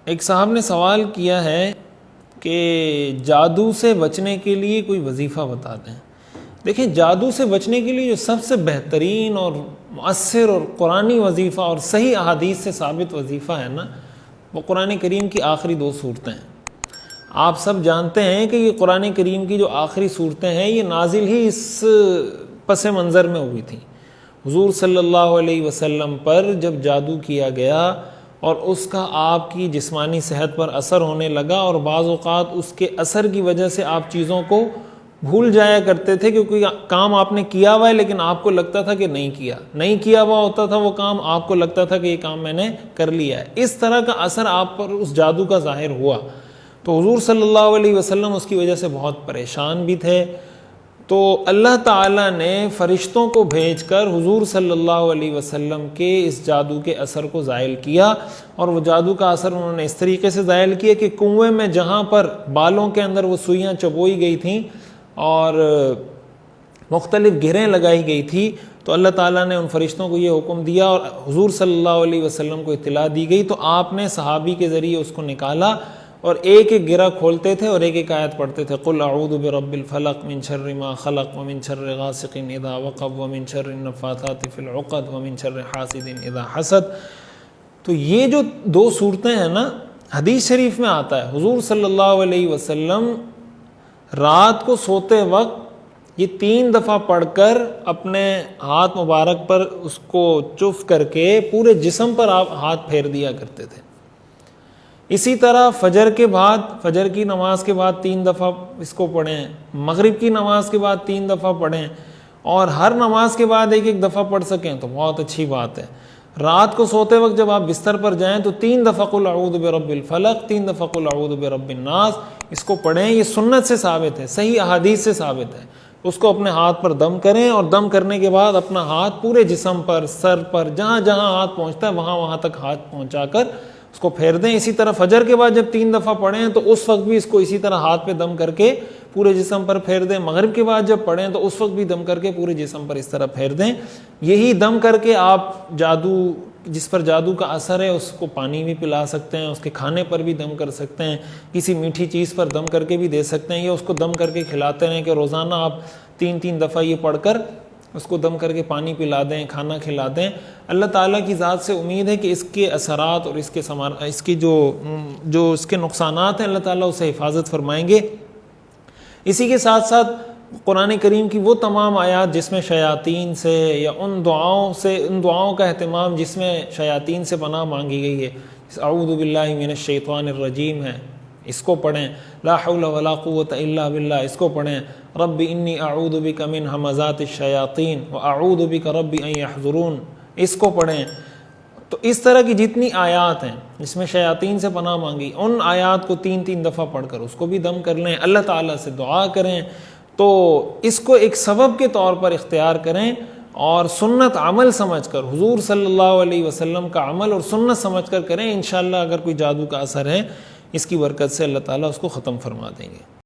ایک صاحب نے سوال کیا ہے کہ جادو سے بچنے کے لیے کوئی وظیفہ بتا دیں۔ دیکھیں، جادو سے بچنے کے لیے جو سب سے بہترین اور مؤثر اور قرآنی وظیفہ اور صحیح احادیث سے ثابت وظیفہ ہے نا، وہ قرآن کریم کی آخری 2 صورتیں ہیں۔ آپ سب جانتے ہیں کہ یہ قرآن کریم کی جو آخری صورتیں ہیں یہ نازل ہی اس پس منظر میں ہوئی تھیں۔ حضور صلی اللہ علیہ وسلم پر جب جادو کیا گیا اور اس کا آپ کی جسمانی صحت پر اثر ہونے لگا، اور بعض اوقات اس کے اثر کی وجہ سے آپ چیزوں کو بھول جایا کرتے تھے، کیونکہ کام آپ نے کیا ہوا ہے لیکن آپ کو لگتا تھا کہ نہیں کیا ہوا ہوتا تھا وہ کام، آپ کو لگتا تھا کہ یہ کام میں نے کر لیا ہے۔ اس طرح کا اثر آپ پر اس جادو کا ظاہر ہوا، تو حضور صلی اللہ علیہ وسلم اس کی وجہ سے بہت پریشان بھی تھے۔ تو اللہ تعالیٰ نے فرشتوں کو بھیج کر حضور صلی اللہ علیہ وسلم کے اس جادو کے اثر کو زائل کیا، اور وہ جادو کا اثر انہوں نے اس طریقے سے زائل کیا کہ کنویں میں جہاں پر بالوں کے اندر وہ سوئیاں چبوئی گئی تھیں اور مختلف گرہیں لگائی گئی تھی، تو اللہ تعالیٰ نے ان فرشتوں کو یہ حکم دیا اور حضور صلی اللہ علیہ وسلم کو اطلاع دی گئی، تو آپ نے صحابی کے ذریعے اس کو نکالا اور ایک ایک گرہ کھولتے تھے اور ایک ایک آیت پڑھتے تھے، قل اعوذ برب الفلق من شر ما خلق ومن شر غاسق اذا وقب ومن شر النفاثات فی العقد ومن شر حاسد اذا حسد۔ تو یہ جو 2 صورتیں ہیں نا، حدیث شریف میں آتا ہے حضور صلی اللہ علیہ وسلم رات کو سوتے وقت یہ 3 دفعہ پڑھ کر اپنے ہاتھ مبارک پر اس کو چف کر کے پورے جسم پر آپ ہاتھ پھیر دیا کرتے تھے۔ اسی طرح فجر کے بعد، فجر کی نماز کے بعد 3 دفعہ اس کو پڑھیں، مغرب کی نماز کے بعد 3 دفعہ پڑھیں، اور ہر نماز کے بعد ایک ایک دفعہ پڑھ سکیں تو بہت اچھی بات ہے۔ رات کو سوتے وقت جب آپ بستر پر جائیں تو 3 دفعہ قل اعوذ برب الفلق، 3 دفعہ قل اعوذ برب الناس، اس کو پڑھیں۔ یہ سنت سے ثابت ہے، صحیح احادیث سے ثابت ہے۔ اس کو اپنے ہاتھ پر دم کریں، اور دم کرنے کے بعد اپنا ہاتھ پورے جسم پر، سر پر، جہاں جہاں ہاتھ پہنچتا ہے وہاں تک ہاتھ پہنچا کر اس کو پھیر دیں۔ اسی طرح فجر کے بعد جب 3 دفعہ پڑھیں تو اس وقت بھی اس کو اسی طرح ہاتھ پہ دم کر کے پورے جسم پر پھیر دیں۔ مغرب کے بعد جب پڑھیں تو اس وقت بھی دم کر کے پورے جسم پر اس طرح پھیر دیں۔ یہی دم کر کے آپ جس پر جادو کا اثر ہے اس کو پانی بھی پلا سکتے ہیں، اس کے کھانے پر بھی دم کر سکتے ہیں، کسی میٹھی چیز پر دم کر کے بھی دے سکتے ہیں، یا اس کو دم کر کے کھلاتے رہیں کہ روزانہ آپ 3 دفعہ یہ پڑھ کر اس کو دم کر کے پانی پلا دیں، کھانا کھلا دیں۔ اللہ تعالیٰ کی ذات سے امید ہے کہ اس کے اثرات اور اس کی جو اس کے نقصانات ہیں اللہ تعالیٰ اسے حفاظت فرمائیں گے۔ اسی کے ساتھ ساتھ قرآن کریم کی وہ تمام آیات جس میں شیاطین سے یا ان دعاؤں کا اہتمام جس میں شیاطین سے پناہ مانگی گئی ہے، اعوذ باللہ من الشیطان الرجیم ہے، اس کو پڑھیں۔ لا حول ولا قوت الا باللہ، اس کو پڑھیں۔ رب انی اعوذ بک من ہمزات الشیاطین واعوذ بک رب ان یحضرون، اس کو پڑھیں۔ تو اس طرح کی جتنی آیات ہیں جس میں شیاطین سے پناہ مانگی، ان آیات کو 3 دفعہ پڑھ کر اس کو بھی دم کر لیں، اللہ تعالیٰ سے دعا کریں۔ تو اس کو ایک سبب کے طور پر اختیار کریں، اور سنت عمل سمجھ کر، حضور صلی اللہ علیہ وسلم کا عمل اور سنت سمجھ کر کریں۔ انشاءاللہ اگر کوئی جادو کا اثر ہے، اس کی برکت سے اللہ تعالیٰ اس کو ختم فرما دیں گے۔